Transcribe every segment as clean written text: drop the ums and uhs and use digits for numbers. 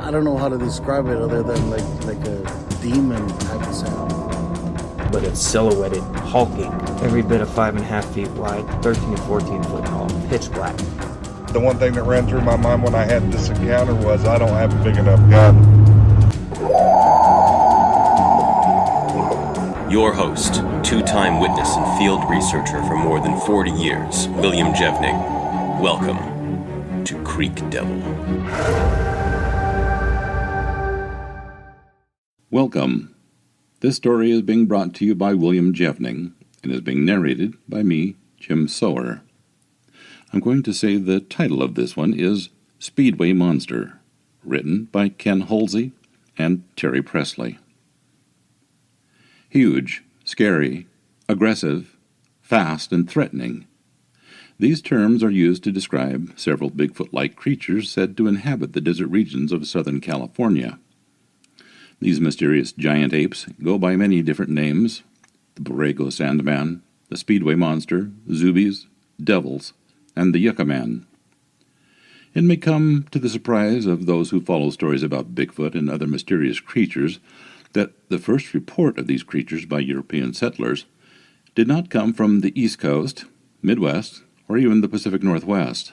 I don't know how to describe it other than like a demon type of sound. But it's silhouetted, hulking, every bit of 5.5 feet wide, 13 to 14 foot tall, pitch black. The one thing that ran through my mind when I had this encounter was I don't have a big enough gun. Your host, two-time witness and field researcher for more than 40 years, William Jevning. Welcome to Creek Devil. Welcome. This story is being brought to you by William Jevning and is being narrated by me, Jim Sower. I'm going to say the title of this one is Speedway Monster, written by Ken Halsey and Terry Presley. Huge, scary, aggressive, fast, and threatening. These terms are used to describe several Bigfoot-like creatures said to inhabit the desert regions of Southern California. These mysterious giant apes go by many different names: the Borrego Sandman, the Speedway Monster, Zoobies, Devils, and the Yucca Man. It may come to the surprise of those who follow stories about Bigfoot and other mysterious creatures that the first report of these creatures by European settlers did not come from the East Coast, Midwest, or even the Pacific Northwest.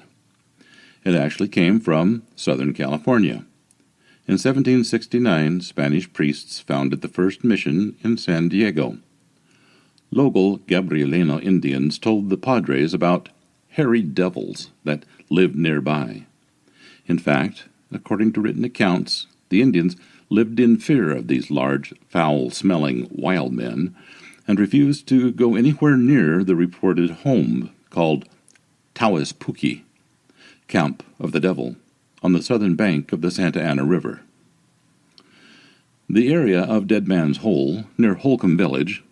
It actually came from Southern California. In 1769, Spanish priests founded the first mission in San Diego. Local Gabrielino Indians told the Padres about hairy devils that lived nearby. In fact, according to written accounts, the Indians lived in fear of these large, foul-smelling wild men and refused to go anywhere near the reported home called Tawispuki, Camp of the Devil, on the southern bank of the Santa Ana River. The area of Dead Man's Hole, near Holcomb Village,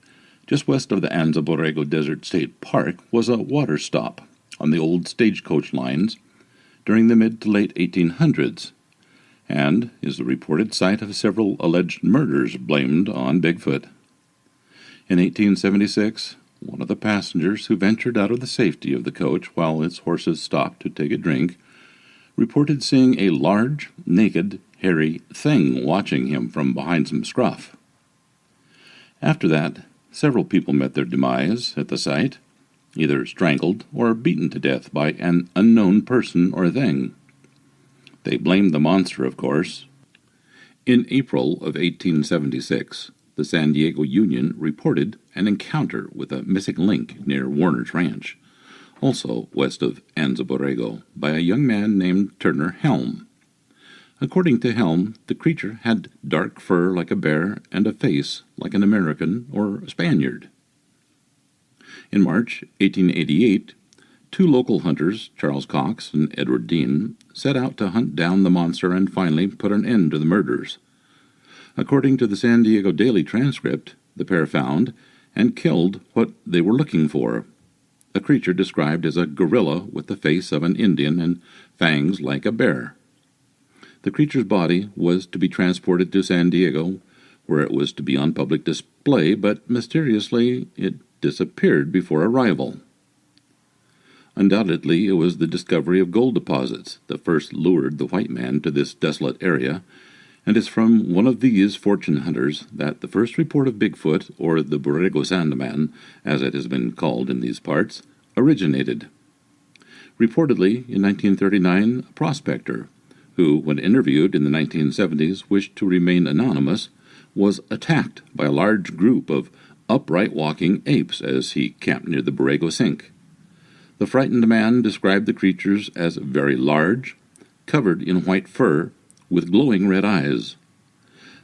just west of the Anza Borrego Desert State Park, was a water stop on the old stagecoach lines during the mid to late 1800s, and is the reported site of several alleged murders blamed on Bigfoot. In 1876, one of the passengers who ventured out of the safety of the coach while its horses stopped to take a drink reported seeing a large, naked, hairy thing watching him from behind some scruff. After that, several people met their demise at the site, either strangled or beaten to death by an unknown person or thing. They blamed the monster, of course. In April of 1876, the San Diego Union reported an encounter with a missing link near Warner's Ranch, also west of Anza Borrego, by a young man named Turner Helm. According to Helm, the creature had dark fur like a bear and a face like an American or a Spaniard. In March 1888, two local hunters, Charles Cox and Edward Dean, set out to hunt down the monster and finally put an end to the murders. According to the San Diego Daily Transcript, the pair found and killed what they were looking for, a creature described as a gorilla with the face of an Indian and fangs like a bear. The creature's body was to be transported to San Diego, where it was to be on public display, but mysteriously it disappeared before arrival. Undoubtedly, it was the discovery of gold deposits that first lured the white man to this desolate area, and it's from one of these fortune hunters that the first report of Bigfoot, or the Borrego Sandman, as it has been called in these parts, originated. Reportedly, in 1939, a prospector, who, when interviewed in the 1970s, wished to remain anonymous, was attacked by a large group of upright walking apes as he camped near the Borrego Sink. The frightened man described the creatures as very large, covered in white fur, with glowing red eyes.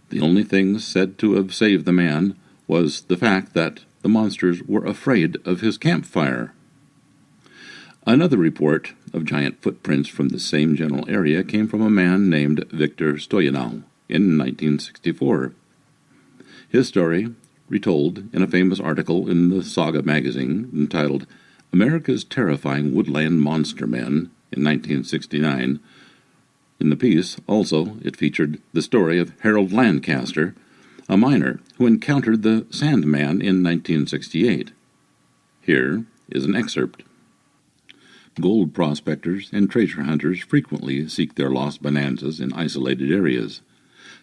The only thing said to have saved the man was the fact that the monsters were afraid of his campfire. Another report of giant footprints from the same general area came from a man named Victor Stoyanov in 1964. His story, retold in a famous article in the Saga magazine entitled America's Terrifying Woodland Monster Men in 1969. In the piece, also, it featured the story of Harold Lancaster, a miner who encountered the Sandman in 1968. Here is an excerpt. Gold prospectors and treasure hunters frequently seek their lost bonanzas in isolated areas.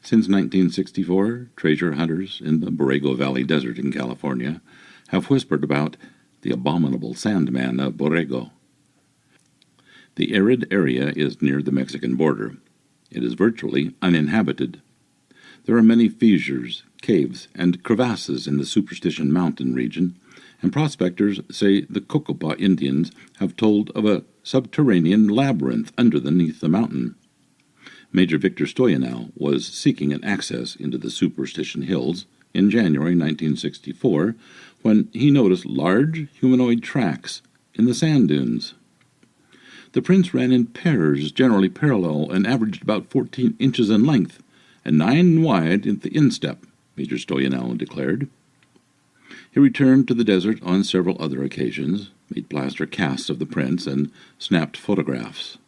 Since 1964, treasure hunters in the Borrego Valley Desert in California have whispered about the abominable Sandman of Borrego. The arid area is near the Mexican border. It is virtually uninhabited. There are many fissures, caves, and crevasses in the Superstition Mountain region, and prospectors say the Cocopa Indians have told of a subterranean labyrinth underneath the mountain. Major Victor Stoyanov was seeking an access into the Superstition Hills in January 1964 when he noticed large humanoid tracks in the sand dunes. The prints ran in pairs, generally parallel, and averaged about 14 inches in length and 9 wide at the instep, Major Stoyanov declared. He returned to the desert on several other occasions, made plaster casts of the prints, and snapped photographs.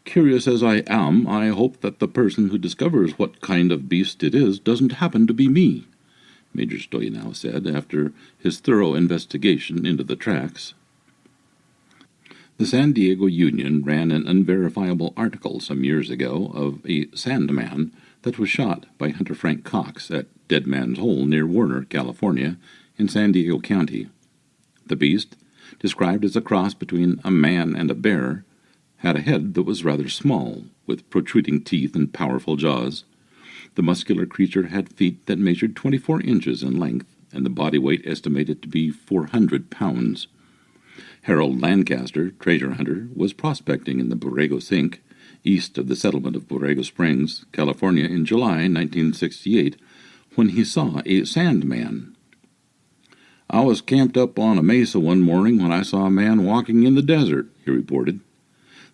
Curious as I am, I hope that the person who discovers what kind of beast it is doesn't happen to be me, Major Stoyanov said after his thorough investigation into the tracks. The San Diego Union ran an unverifiable article some years ago of a sandman that was shot by Hunter Frank Cox at Dead Man's Hole near Warner, California, in San Diego County. The beast, described as a cross between a man and a bear, had a head that was rather small, with protruding teeth and powerful jaws. The muscular creature had feet that measured 24 inches in length, and the body weight estimated to be 400 pounds. Harold Lancaster, treasure hunter, was prospecting in the Borrego Sink, east of the settlement of Borrego Springs, California, in July 1968, when he saw a sandman. I was camped up on a mesa one morning when I saw a man walking in the desert, he reported.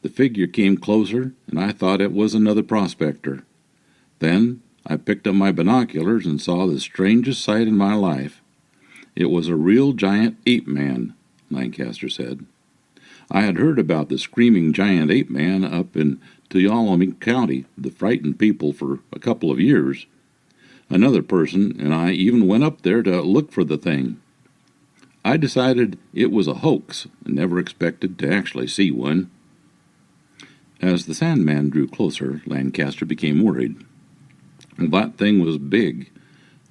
The figure came closer, and I thought it was another prospector. Then I picked up my binoculars and saw the strangest sight in my life. It was a real giant ape-man, Lancaster said. I had heard about the screaming giant ape-man up in Tuolumne County that frightened people for a couple of years. Another person and I even went up there to look for the thing. I decided it was a hoax and never expected to actually see one. As the Sandman drew closer, Lancaster became worried. That thing was big.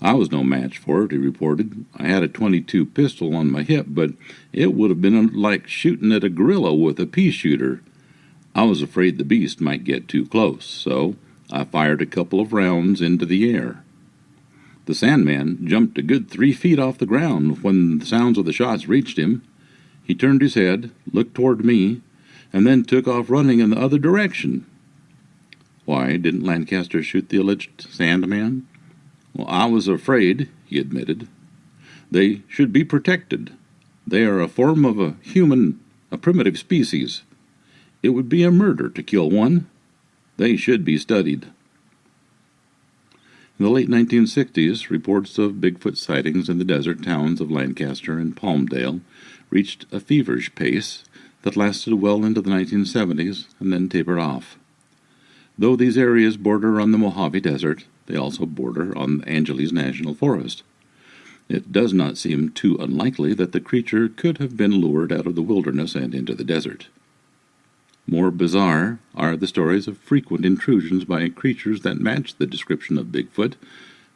I was no match for it, he reported. I had a .22 pistol on my hip, but it would have been like shooting at a gorilla with a pea shooter. I was afraid the beast might get too close, so I fired a couple of rounds into the air. The Sandman jumped a good 3 feet off the ground when the sounds of the shots reached him. He turned his head, looked toward me, and then took off running in the other direction. Why didn't Lancaster shoot the alleged Sandman? Well, I was afraid, he admitted. They should be protected. They are a form of a primitive species. It would be a murder to kill one. They should be studied. In the late 1960s, reports of Bigfoot sightings in the desert towns of Lancaster and Palmdale reached a feverish pace that lasted well into the 1970s and then tapered off. Though these areas border on the Mojave Desert, they also border on the Angeles National Forest. It does not seem too unlikely that the creature could have been lured out of the wilderness and into the desert. More bizarre are the stories of frequent intrusions by creatures that match the description of Bigfoot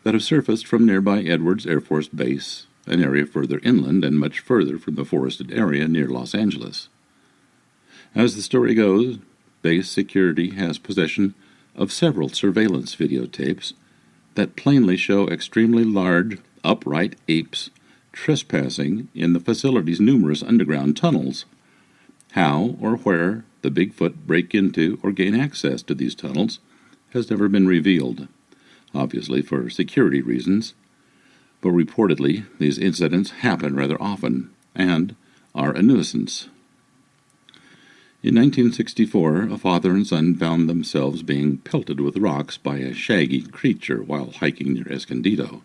that have surfaced from nearby Edwards Air Force Base, an area further inland and much further from the forested area near Los Angeles. As the story goes, base security has possession of several surveillance videotapes that plainly show extremely large, upright apes trespassing in the facility's numerous underground tunnels. How or where the Bigfoot break into or gain access to these tunnels has never been revealed, obviously for security reasons, but reportedly these incidents happen rather often and are a nuisance. In 1964, a father and son found themselves being pelted with rocks by a shaggy creature while hiking near Escondido.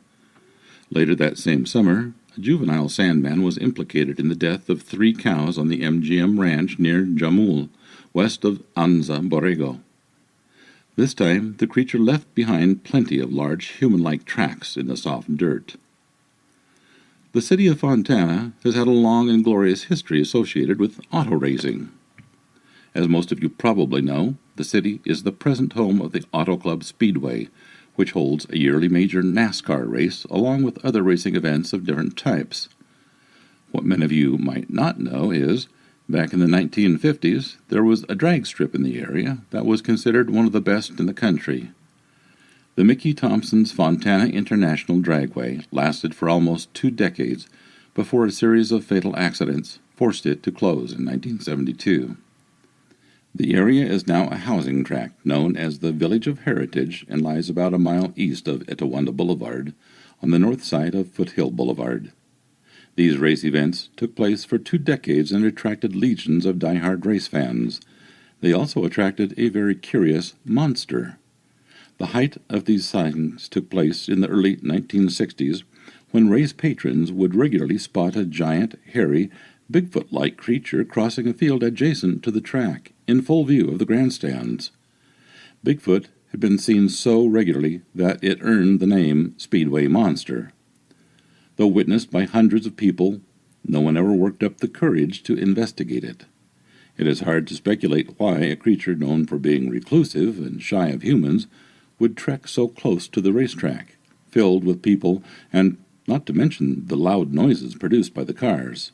Later that same summer, a juvenile Sandman was implicated in the death of 3 cows on the MGM ranch near Jamul, west of Anza, Borrego. This time, the creature left behind plenty of large human-like tracks in the soft dirt. The city of Fontana has had a long and glorious history associated with auto racing. As most of you probably know, the city is the present home of the Auto Club Speedway, which holds a yearly major NASCAR race along with other racing events of different types. What many of you might not know is, back in the 1950s, there was a drag strip in the area that was considered one of the best in the country. The Mickey Thompson's Fontana International Dragway lasted for almost 2 decades before a series of fatal accidents forced it to close in 1972. The area is now a housing tract known as the Village of Heritage and lies about a mile east of Etiwanda Boulevard on the north side of Foothill Boulevard. These race events took place for 2 decades and attracted legions of die-hard race fans. They also attracted a very curious monster. The height of these sightings took place in the early 1960s when race patrons would regularly spot a giant, hairy, Bigfoot-like creature crossing a field adjacent to the track, in full view of the grandstands. Bigfoot had been seen so regularly that it earned the name Speedway Monster. Though witnessed by hundreds of people, no one ever worked up the courage to investigate it. It is hard to speculate why a creature known for being reclusive and shy of humans would trek so close to the racetrack, filled with people, and not to mention the loud noises produced by the cars.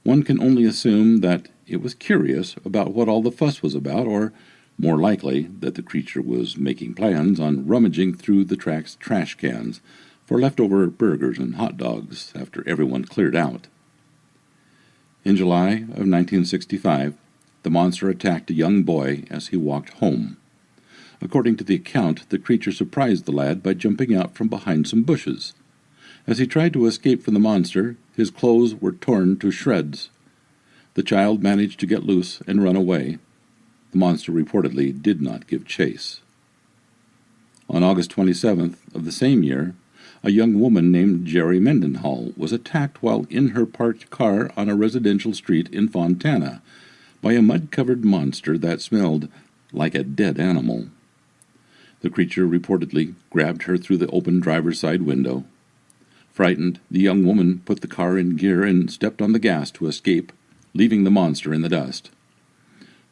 One can only assume that it was curious about what all the fuss was about, or, more likely, that the creature was making plans on rummaging through the track's trash cans for leftover burgers and hot dogs after everyone cleared out. In July of 1965, the monster attacked a young boy as he walked home. According to the account, the creature surprised the lad by jumping out from behind some bushes. As he tried to escape from the monster, his clothes were torn to shreds. The child managed to get loose and run away. The monster reportedly did not give chase. On August 27th of the same year, a young woman named Jerry Mendenhall was attacked while in her parked car on a residential street in Fontana by a mud-covered monster that smelled like a dead animal. The creature reportedly grabbed her through the open driver's side window. Frightened, the young woman put the car in gear and stepped on the gas to escape, leaving the monster in the dust.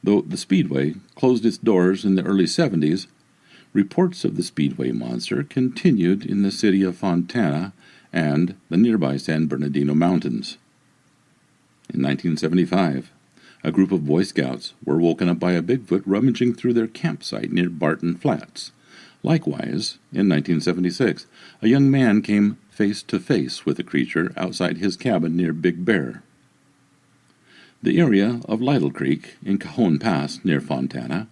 Though the Speedway closed its doors in the early 70s, reports of the Speedway monster continued in the city of Fontana and the nearby San Bernardino Mountains. In 1975, a group of Boy Scouts were woken up by a Bigfoot rummaging through their campsite near Barton Flats. Likewise, in 1976, a young man came face-to-face with the creature outside his cabin near Big Bear. The area of Lytle Creek in Cajon Pass near Fontana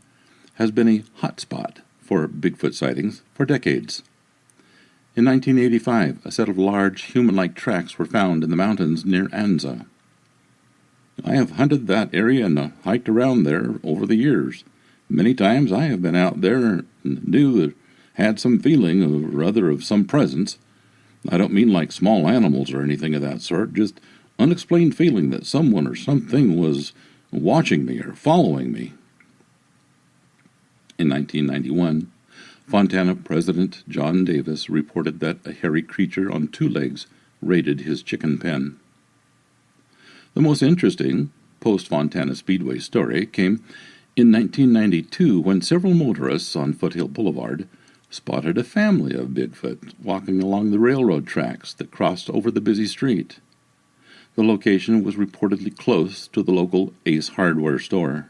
has been a hot spot for Bigfoot sightings for decades. In 1985, a set of large human-like tracks were found in the mountains near Anza. I have hunted that area and hiked around there over the years. Many times I have been out there and knew that had some feeling or other of some presence. I don't mean like small animals or anything of that sort, just unexplained feeling that someone or something was watching me or following me. In 1991, Fontana President John Davis reported that a hairy creature on 2 legs raided his chicken pen. The most interesting post-Fontana Speedway story came in 1992 when several motorists on Foothill Boulevard spotted a family of Bigfoot walking along the railroad tracks that crossed over the busy street. The location was reportedly close to the local Ace Hardware store.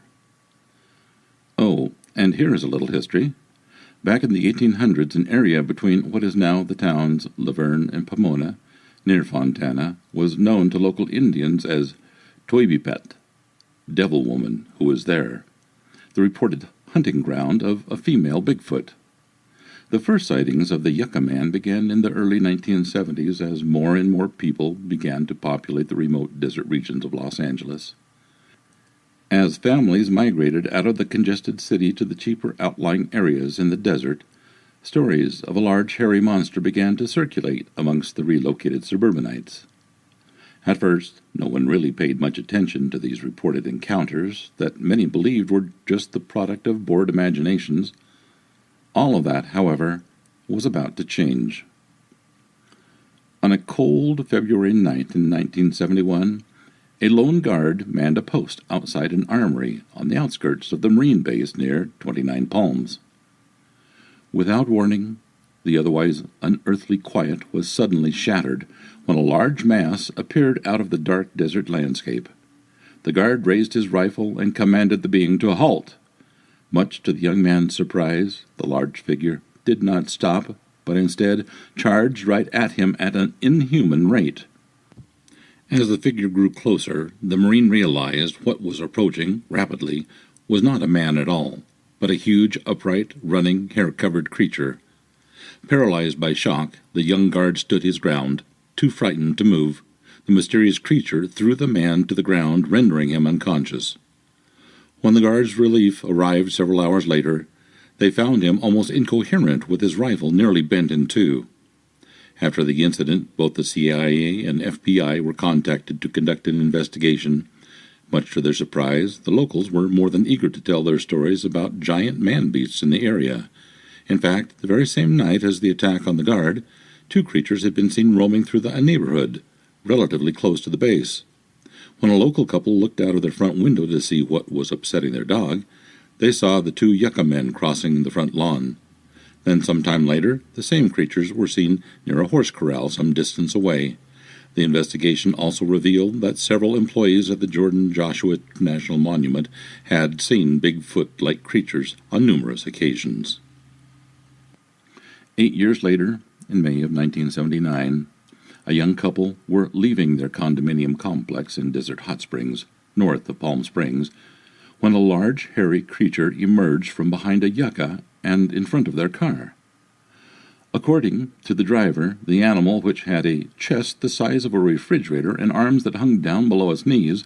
Oh, and here is a little history. Back in the 1800s, an area between what is now the towns Laverne and Pomona, near Fontana, was known to local Indians as Toibipet, Devil Woman, who was there, the reported hunting ground of a female Bigfoot. The first sightings of the Yucca Man began in the early 1970s as more and more people began to populate the remote desert regions of Los Angeles. As families migrated out of the congested city to the cheaper outlying areas in the desert, stories of a large hairy monster began to circulate amongst the relocated suburbanites. At first, no one really paid much attention to these reported encounters that many believed were just the product of bored imaginations. All of that, however, was about to change. On a cold February night in 1971, a lone guard manned a post outside an armory on the outskirts of the Marine base near 29 Palms. Without warning, the otherwise unearthly quiet was suddenly shattered when a large mass appeared out of the dark desert landscape. The guard raised his rifle and commanded the being to halt. Much to the young man's surprise, the large figure did not stop, but instead charged right at him at an inhuman rate. As the figure grew closer, the Marine realized what was approaching rapidly was not a man at all, but a huge, upright, running, hair-covered creature. Paralyzed by shock, the young guard stood his ground, too frightened to move. The mysterious creature threw the man to the ground, rendering him unconscious. When the guard's relief arrived several hours later, they found him almost incoherent with his rifle nearly bent in two. After the incident, both the CIA and FBI were contacted to conduct an investigation. Much to their surprise, the locals were more than eager to tell their stories about giant man-beasts in the area. In fact, the very same night as the attack on the guard, two creatures had been seen roaming through the neighborhood, relatively close to the base. When a local couple looked out of their front window to see what was upsetting their dog, they saw the two yucca men crossing the front lawn. Then some time later, the same creatures were seen near a horse corral some distance away. The investigation also revealed that several employees at the Jordan Joshua National Monument had seen Bigfoot-like creatures on numerous occasions. 8 years later, in May of 1979, a young couple were leaving their condominium complex in Desert Hot Springs, north of Palm Springs, when a large, hairy creature emerged from behind a yucca and in front of their car. According to the driver, the animal, which had a chest the size of a refrigerator and arms that hung down below its knees,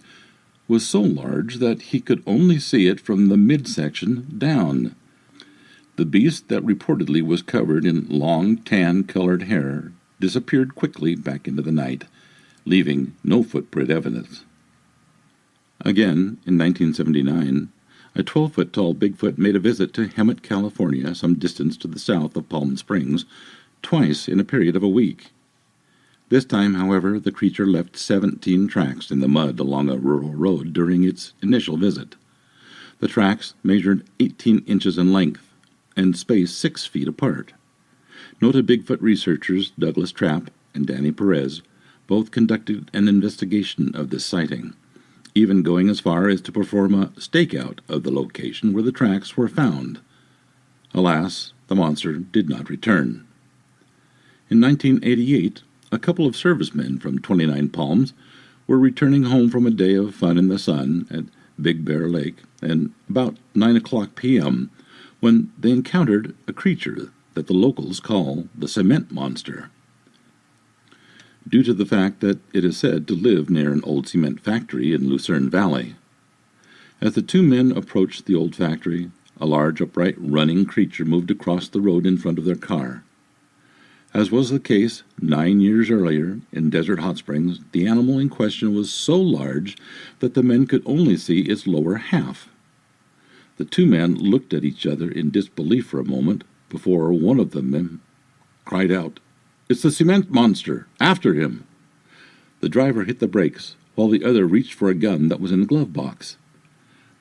was so large that he could only see it from the midsection down. The beast that reportedly was covered in long, tan-colored hair disappeared quickly back into the night, leaving no footprint evidence. Again, in 1979, a 12-foot-tall Bigfoot made a visit to Helmick, California, some distance to the south of Palm Springs, twice in a period of a week. This time, however, the creature left 17 tracks in the mud along a rural road during its initial visit. The tracks measured 18 inches in length and spaced 6 feet apart. Noted Bigfoot researchers Douglas Trapp and Danny Perez both conducted an investigation of this sighting, even going as far as to perform a stakeout of the location where the tracks were found. Alas, the monster did not return. In 1988, a couple of servicemen from 29 Palms were returning home from a day of fun in the sun at Big Bear Lake, and about 9:00 p.m., when they encountered a creature that the locals call the cement monster. Due to the fact that it is said to live near an old cement factory in Lucerne Valley. As the two men approached the old factory, a large, upright, running creature moved across the road in front of their car. As was the case 9 years earlier in Desert Hot Springs, the animal in question was so large that the men could only see its lower half. The two men looked at each other in disbelief for a moment before one of them cried out, "It's the cement monster! After him!" The driver hit the brakes, while the other reached for a gun that was in the glove box.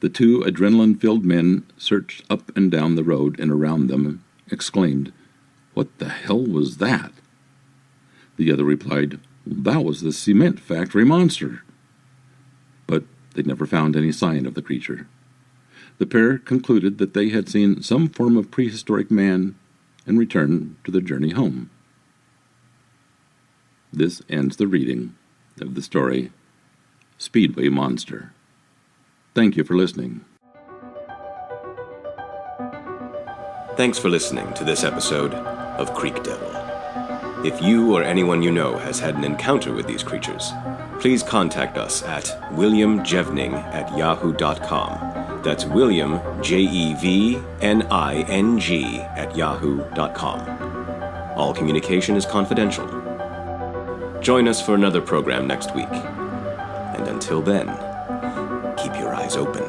The two adrenaline-filled men searched up and down the road and around them, exclaimed, "What the hell was that?" The other replied, "That was the cement factory monster." But they never found any sign of the creature. The pair concluded that they had seen some form of prehistoric man and returned to their journey home. This ends the reading of the story, Speedway Monster. Thank you for listening. Thanks for listening to this episode of Creek Devil. If you or anyone you know has had an encounter with these creatures, please contact us at williamjevning@yahoo.com. That's William, Jevning @yahoo.com. All communication is confidential. Join us for another program next week. And until then, keep your eyes open.